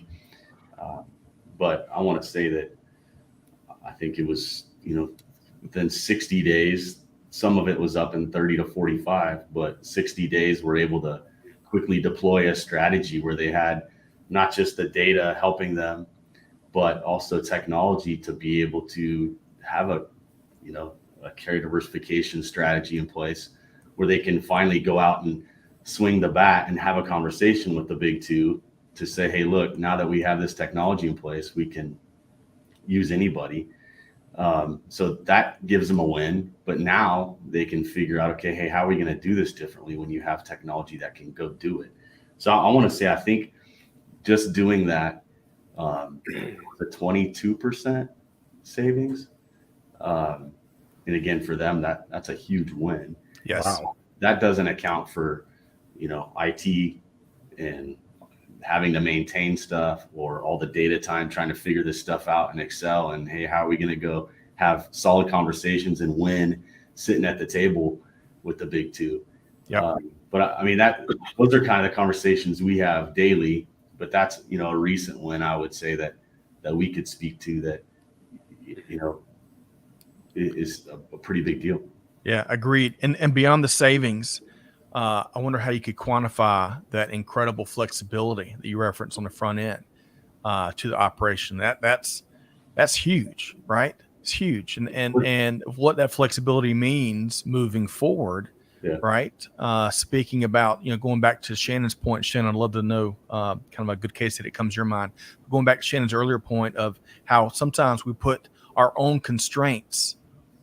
But I want to say that I think it was, within 60 days, some of it was up in 30 to 45, but 60 days we're able to quickly deploy a strategy where they had not just the data helping them, but also technology to be able to have a carrier diversification strategy in place where they can finally go out and swing the bat and have a conversation with the big two to say, hey, look, now that we have this technology in place, we can use anybody. So that gives them a win, but now they can figure out, okay, hey, how are we going to do this differently when you have technology that can go do it? So I want to say, I think just doing that, the 22% savings. And again, for them, that's a huge win. Yes. Wow. That doesn't account for, IT and having to maintain stuff or all the data time trying to figure this stuff out in Excel. And hey, how are we going to go have solid conversations and win sitting at the table with the big two? Yeah. But I mean, those are kind of the conversations we have daily, but that's, a recent one I would say that we could speak to that, is a pretty big deal. Yeah, agreed. And beyond the savings, I wonder how you could quantify that incredible flexibility that you referenced on the front end to the operation. That's huge, right? It's huge, and what that flexibility means moving forward, Yeah. right? Speaking about going back to Shannon's point, Shannon, I'd love to know kind of a good case that comes to your mind. Going back to Shannon's earlier point of how sometimes we put our own constraints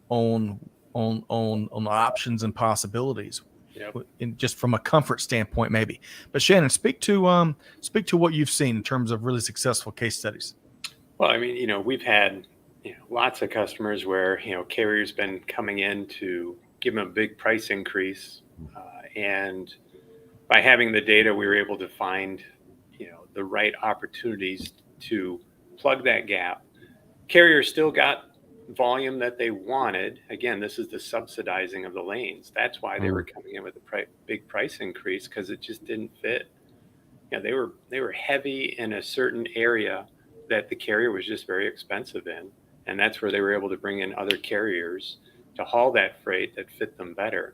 on the options and possibilities. Yep. Just from a comfort standpoint, maybe. But Shannon, speak to what you've seen in terms of really successful case studies. Well, I mean, we've had lots of customers where carriers been coming in to give them a big price increase, and by having the data, we were able to find the right opportunities to plug that gap. Carriers still got volume that they wanted. Again, this is the subsidizing of the lanes. That's why they were coming in with a big price increase, because it just didn't fit. They were heavy in a certain area that the carrier was just very expensive in, and that's where they were able to bring in other carriers to haul that freight that fit them better.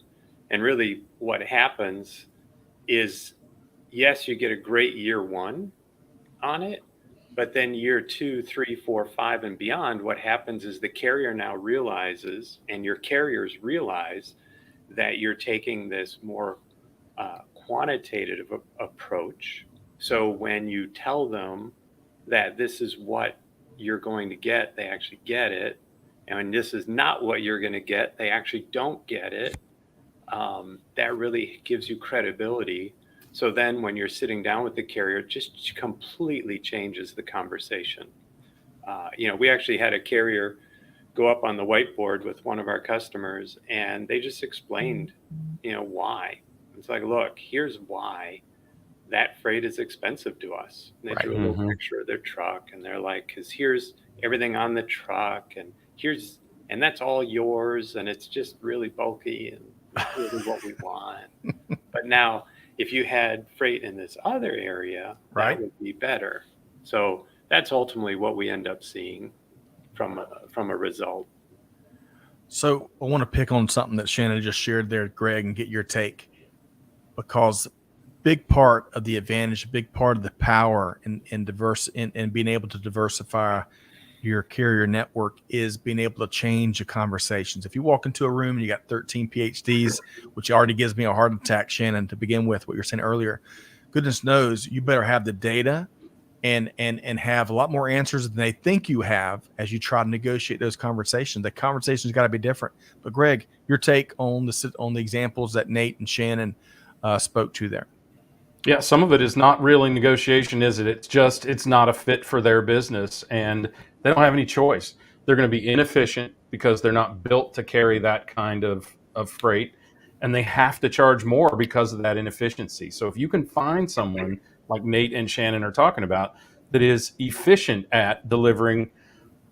And really what happens is, yes, you get a great year one on it, but then year 2, 3, 4, 5, and beyond, what happens is the carrier now realizes, and your carriers realize, that you're taking this more quantitative approach. So when you tell them that this is what you're going to get, they actually get it. And when this is not what you're going to get, they actually don't get it. That really gives you credibility. So then when you're sitting down with the carrier, it just completely changes the conversation. We actually had a carrier go up on the whiteboard with one of our customers, and they just explained, why. It's like, look, here's why that freight is expensive to us. And they drew a little picture of their truck, and they're like, because here's everything on the truck, and that's all yours, and it's just really bulky and really what we want. But now, if you had freight in this other area, right, that would be better. So that's ultimately what we end up seeing from a result. So I want to pick on something that Shannon just shared there, Greg, and get your take, because big part of the advantage, a big part of the power in being able to diversify your carrier network is being able to change the conversations. If you walk into a room and you got 13 PhDs, which already gives me a heart attack, Shannon, to begin with, what you're saying earlier, goodness knows you better have the data and have a lot more answers than they think you have as you try to negotiate those conversations. The conversation's got to be different. But Greg, your take on the examples that Nate and Shannon spoke to there. Yeah, some of it is not really negotiation, is it? It's not a fit for their business, and they don't have any choice. They're going to be inefficient because they're not built to carry that kind of freight, and they have to charge more because of that inefficiency. So if you can find someone like Nate and Shannon are talking about that is efficient at delivering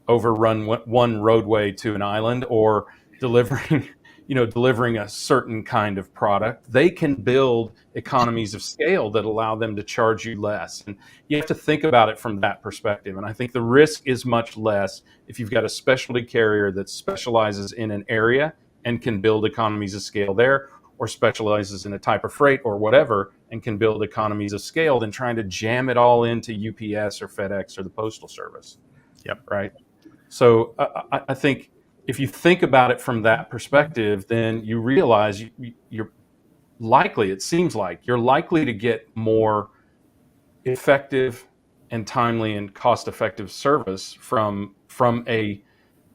over one roadway to an island, or delivering a certain kind of product, they can build economies of scale that allow them to charge you less. And you have to think about it from that perspective. And I think the risk is much less if you've got a specialty carrier that specializes in an area and can build economies of scale there, or specializes in a type of freight or whatever and can build economies of scale, than trying to jam it all into UPS or FedEx or the Postal Service. Yep. Right. So I think if you think about it from that perspective, then you realize you're likely, it seems like you're likely to get more effective and timely and cost-effective service from a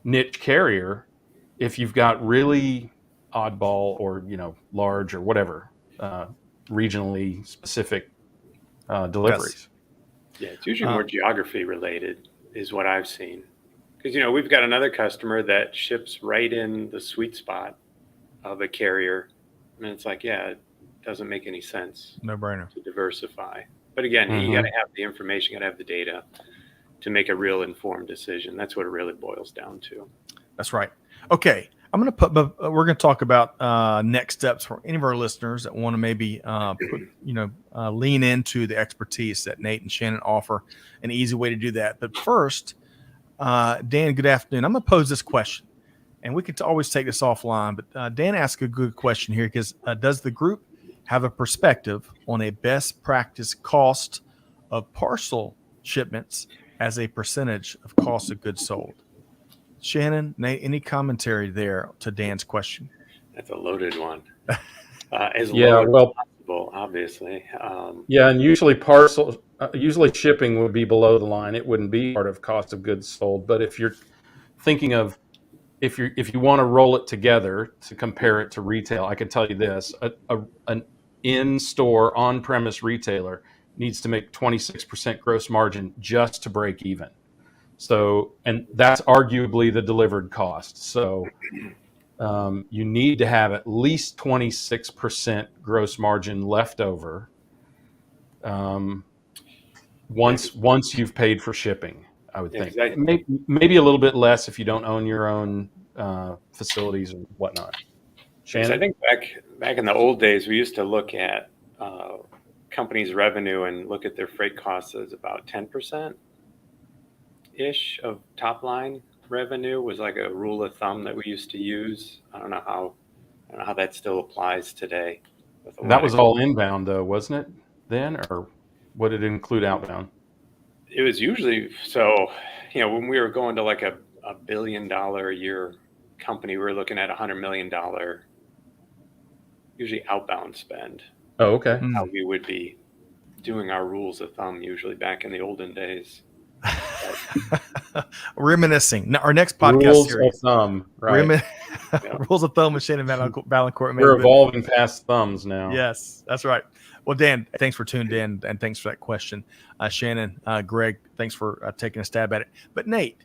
niche carrier if you've got really oddball or large or whatever regionally specific deliveries. Yes. Yeah, it's usually more geography related is what I've seen. Because, we've got another customer that ships right in the sweet spot of a carrier. And it's like, yeah, it doesn't make any sense. No brainer. To diversify. But again, you got to have the information, you got to have the data to make a real informed decision. That's what it really boils down to. That's right. Okay. We're going to talk about next steps for any of our listeners that want to maybe lean into the expertise that Nate and Shannon offer. An easy way to do that. But first, Dan, good afternoon. I'm going to pose this question, and we could always take this offline, but Dan asked a good question here because does the group have a perspective on a best practice cost of parcel shipments as a percentage of cost of goods sold? Shannon, Nate, any commentary there to Dan's question? That's a loaded one. As low as possible, obviously. And usually shipping would be below the line. It wouldn't be part of cost of goods sold. But if you're thinking of if you want to roll it together to compare it to retail, I can tell you this: an in-store on-premise retailer needs to make 26% gross margin just to break even. So, and that's arguably the delivered cost. So you need to have at least 26% gross margin left over once you've paid for shipping, I would think. Exactly. Maybe a little bit less if you don't own your own facilities and whatnot. Shannon? I think back in the old days, we used to look at companies' revenue and look at their freight costs as about 10%. Ish of top line revenue was like a rule of thumb that we used to use. I don't know how that still applies today. That was all inbound though, wasn't it then, or would it include outbound? It was usually so. When we were going to like a $1 billion a year company, we were looking at $100 million usually outbound spend. Oh, okay. How we would be doing our rules of thumb usually back in the olden days. Reminiscing. Our next podcast rules series. Of thumb, right? Rules of thumb with Shannon Vaillancourt. We're evolving past thumbs now. Yes, that's right. Well, Dan, thanks for tuning in and thanks for that question. Shannon, Greg, thanks for taking a stab at it. But Nate,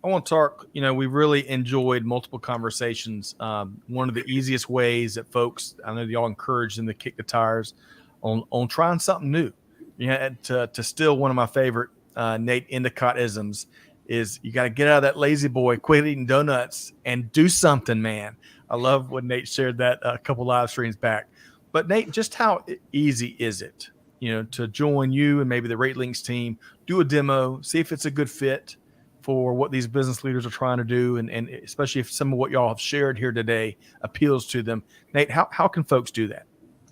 I want to talk, we really enjoyed multiple conversations. One of the easiest ways that folks, I know y'all encourage them to kick the tires on trying something new. To steal one of my favorite Nate Endicott isms is you got to get out of that lazy boy, quit eating donuts and do something, man. I love when Nate shared that a couple live streams back. But Nate, just how easy is it, to join you and maybe the Ratelinx team, do a demo, see if it's a good fit for what these business leaders are trying to do, and especially if some of what y'all have shared here today appeals to them. Nate, how can folks do that?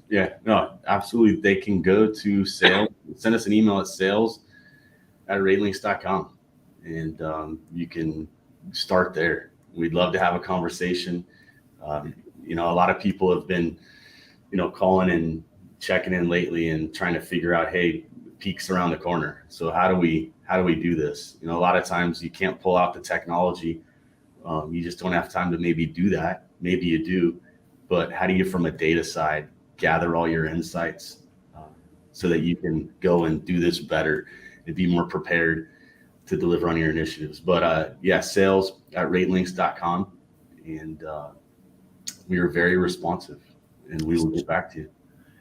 Yeah, no, absolutely. They can go to sales, send us an email at sales@ratelinx.com, and you can start there. We'd love to have a conversation. A lot of people have been, calling and checking in lately and trying to figure out, hey, peaks around the corner. So how do we do this? A lot of times you can't pull out the technology. You just don't have time to maybe do that. Maybe you do, but how do you, from a data side, gather all your insights so that you can go and do this better and be more prepared to deliver on your initiatives? But sales@ratelinx.com, and we are very responsive, and we will get back to you.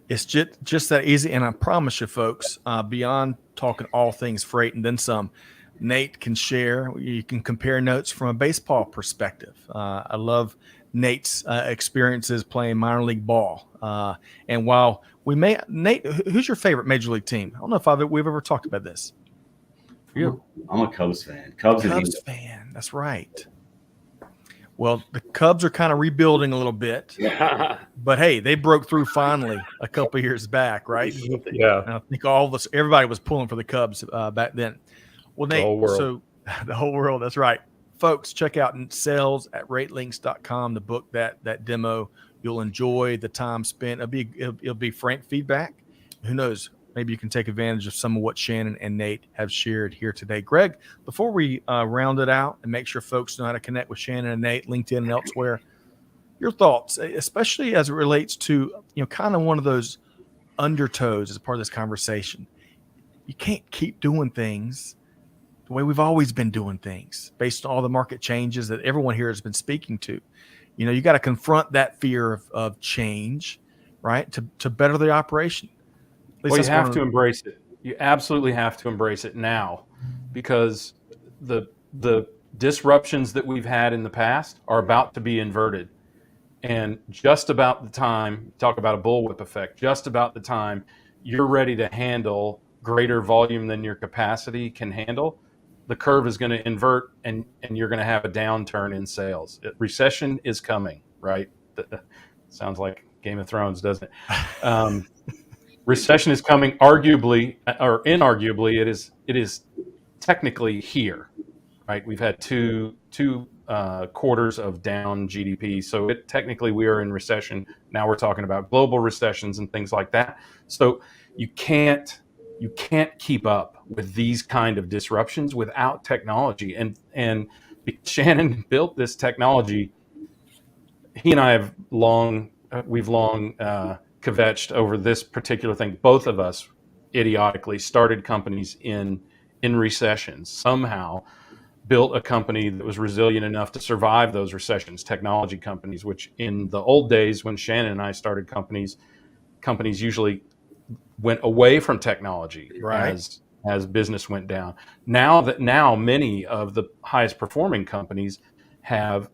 It's just that easy. And I promise you, folks, beyond talking all things freight and then some, Nate can share. You can compare notes from a baseball perspective. I love Nate's experiences playing minor league ball. And while Nate, who's your favorite major league team? I don't know if we've ever talked about this. For you, I'm a Cubs fan. Cubs fan. That's right. Well, the Cubs are kind of rebuilding a little bit, but hey, they broke through finally a couple of years back, right? Yeah. And I think everybody was pulling for the Cubs back then. Well, Nate, so the whole world, that's right. Folks, check out sales@ratelinx.com to book that demo. You'll enjoy the time spent. It'll be frank feedback. Who knows? Maybe you can take advantage of some of what Shannon and Nate have shared here today. Greg, before we round it out and make sure folks know how to connect with Shannon and Nate, LinkedIn and elsewhere, your thoughts, especially as it relates to, kind of one of those undertows as part of this conversation. You can't keep doing things the way we've always been doing things based on all the market changes that everyone here has been speaking to. You got to confront that fear of change, right? To better the operation. Well, you have to embrace it. You absolutely have to embrace it now, because the disruptions that we've had in the past are about to be inverted. And just about the time, talk about a bullwhip effect, just about the time you're ready to handle greater volume than your capacity can handle, the curve is going to invert, and you're going to have a downturn in sales. Recession is coming, right? Sounds like Game of Thrones, doesn't it? Recession is coming. Arguably or inarguably, it is technically here, right? We've had two quarters of down GDP, so technically we are in recession. Now we're talking about global recessions and things like that. So you can't keep up with these kind of disruptions without technology. And Shannon built this technology. He and I have long kvetched over this particular thing. Both of us idiotically started companies in recessions, somehow built a company that was resilient enough to survive those recessions, technology companies, which in the old days when Shannon and I started companies usually went away from technology, right, as business went down. Now many of the highest performing companies have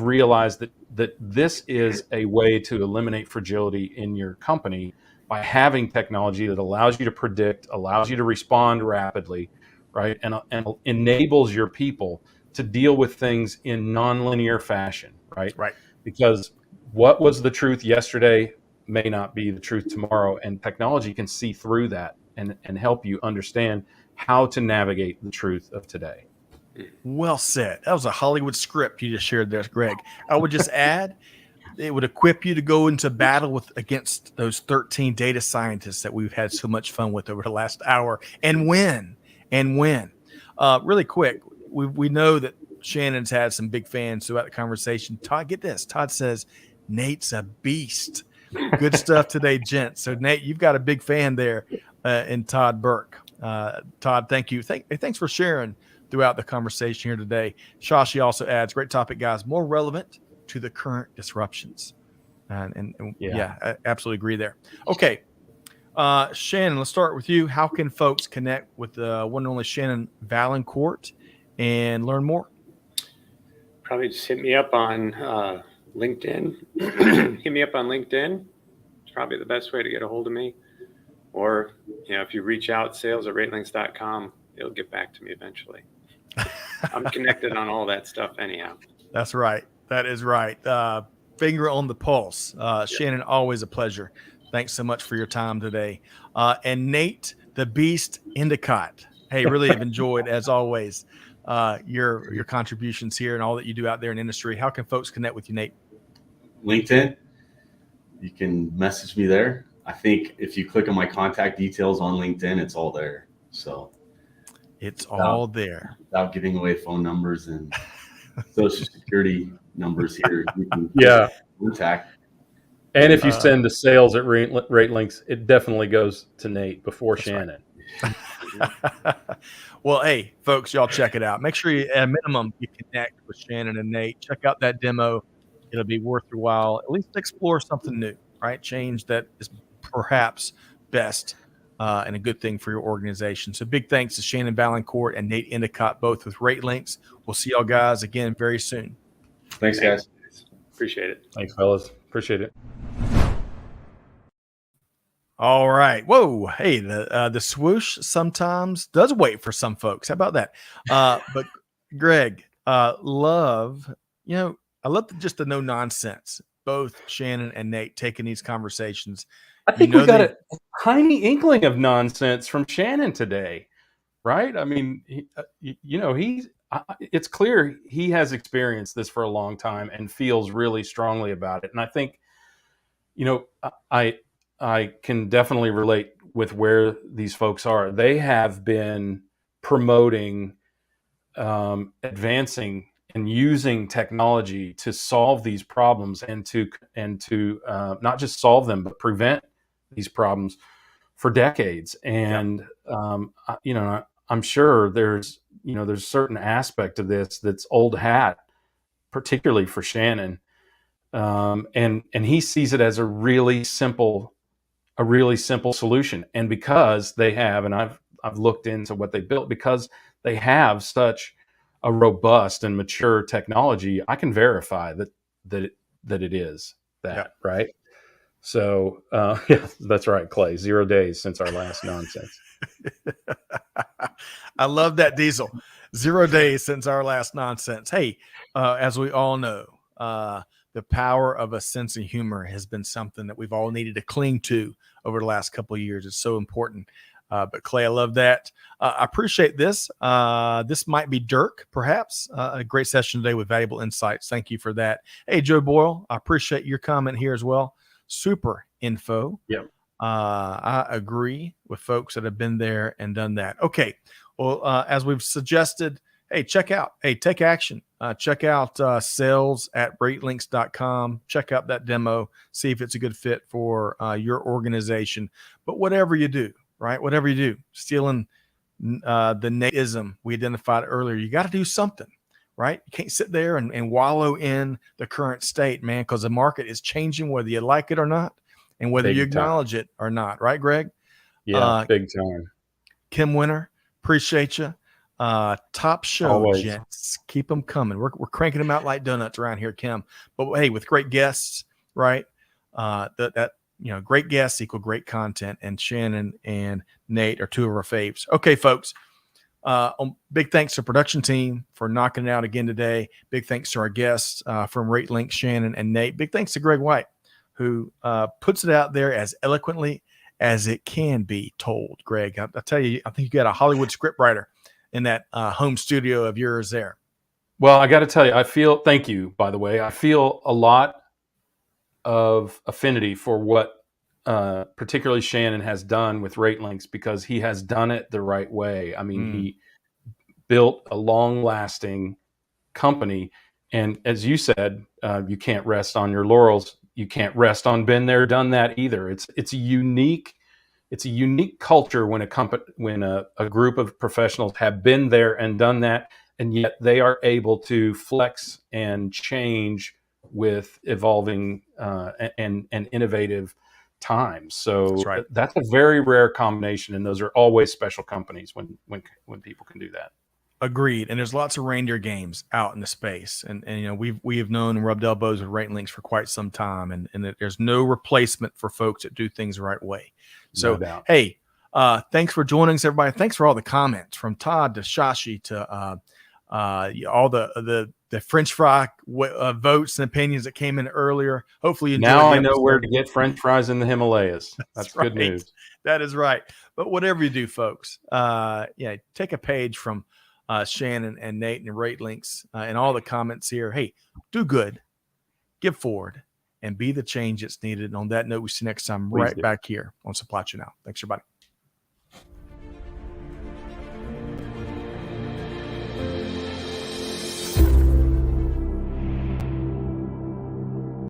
realized that this is a way to eliminate fragility in your company by having technology that allows you to predict, allows you to respond rapidly, right, and enables your people to deal with things in nonlinear fashion, right? Right. Because what was the truth yesterday may not be the truth tomorrow, and technology can see through that and help you understand how to navigate the truth of today. Well said. That was a Hollywood script you just shared there, Greg. I would just add, it would equip you to go into battle against those 13 data scientists that we've had so much fun with over the last hour, and win. Really quick, we know that Shannon's had some big fans throughout the conversation. Todd, get this. Todd says, Nate's a beast. Good stuff today, gents. So, Nate, you've got a big fan there in Todd Burke. Todd, thank you. Thanks for sharing throughout the conversation here today. Shashi also adds, great topic, guys, more relevant to the current disruptions. And yeah, I absolutely agree there. Okay. Shannon, let's start with you. How can folks connect with the one and only Shannon Vaillancourt and learn more? Probably just hit me up on LinkedIn. Hit me up on LinkedIn. It's probably the best way to get a hold of me. Or, if you reach out, sales@ratelinx.com, it'll get back to me eventually. I'm connected on all that stuff anyhow. That's right. That is right. Finger on the pulse. Shannon, always a pleasure. Thanks so much for your time today. And Nate, the Beast Endicott. Hey, really have enjoyed, as always, your contributions here and all that you do out there in industry. How can folks connect with you, Nate? LinkedIn. You can message me there. I think if you click on my contact details on LinkedIn, it's all there. So it's all there. Without giving away phone numbers and social security numbers here, you can contact. And if you send the sales at Ratelinx, it definitely goes to Nate before Shannon. Right. Well, hey, folks, y'all check it out. Make sure you, at a minimum, you connect with Shannon and Nate. Check out that demo. It'll be worth your while. At least explore something new, right? Change that is perhaps best and a good thing for your organization. So big thanks to Shannon Vaillancourt and Nate Endicott, both with Ratelinx. We'll see y'all guys again very soon. Thanks, guys. Appreciate it. Thanks, fellas. Appreciate it. All right. Whoa. Hey, the swoosh sometimes does wait for some folks. How about that? But Greg, I love just the no nonsense. Both Shannon and Nate taking these conversations. I think we got a tiny inkling of nonsense from Shannon today, right? I mean, it's clear he has experienced this for a long time and feels really strongly about it. And I think, I can definitely relate with where these folks are. They have been promoting, advancing, and using technology to solve these problems and to not just solve them, but prevent these problems for decades. And I'm sure there's certain aspect of this that's old hat, particularly for Shannon, and he sees it as a really simple solution. And because they have, and I've looked into what they built, because they have such a robust and mature technology, I can verify that it is that, right? So that's right, Clay. 0 days since our last nonsense. I love that, Diesel. 0 days since our last nonsense. Hey, as we all know, the power of a sense of humor has been something that we've all needed to cling to over the last couple of years. It's so important. But Clay, I love that. I appreciate this. This might be Dirk, perhaps. A great session today with valuable insights. Thank you for that. Hey, Joe Boyle, I appreciate your comment here as well. Super info. Yep. I agree with folks that have been there and done that. Okay. Well, as we've suggested, hey, take action. Check out sales at ratelinx.com. Check out that demo. See if it's a good fit for your organization. But whatever you do, right? Whatever you do, stealing the Nateism we identified earlier, you got to do something, right? You can't sit there and wallow in the current state, man, because the market is changing whether you like it or not and whether you acknowledge it or not. Right, Greg? Yeah, big time. Kim Winter, appreciate you. Top show, always. Gents. Keep them coming. We're cranking them out like donuts around here, Kim. But hey, with great guests, right? Great guests equal great content, and Shannon and Nate are two of our faves. Okay, folks. Big thanks to production team for knocking it out again today. Big thanks to our guests from Ratelinx, Shannon and Nate. Big thanks to Greg White, who puts it out there as eloquently as it can be told. Greg, I tell you, I think you got a Hollywood scriptwriter in that home studio of yours there. Well, I got to tell you, thank you, by the way, I feel a lot of affinity for what particularly Shannon has done with Ratelinx, because he has done it the right way. I mean, he built a long-lasting company. And as you said, you can't rest on your laurels. You can't rest on been there, done that either. It's a unique culture when a group of professionals have been there and done that, and yet they are able to flex and change with evolving and innovative times. So that's a very rare combination, and those are always special companies when people can do that. Agreed. And there's lots of reindeer games out in the space, and we have known and rubbed elbows with Ratelinx for quite some time, and there's no replacement for folks that do things the right way. So, hey, thanks for joining us, everybody. Thanks for all the comments from Todd to Shashi to all the French fry votes and opinions that came in earlier. Hopefully you enjoyed Now the I know episode. where to get French fries in the Himalayas. That's right. good news. That is right. But whatever you do, folks, take a page from Shannon and Nate and Ratelinx and all the comments here. Hey, do good, give forward, and be the change that's needed. And on that note, we see you next time Please right do. back here on Supply Chain Now. Thanks, everybody.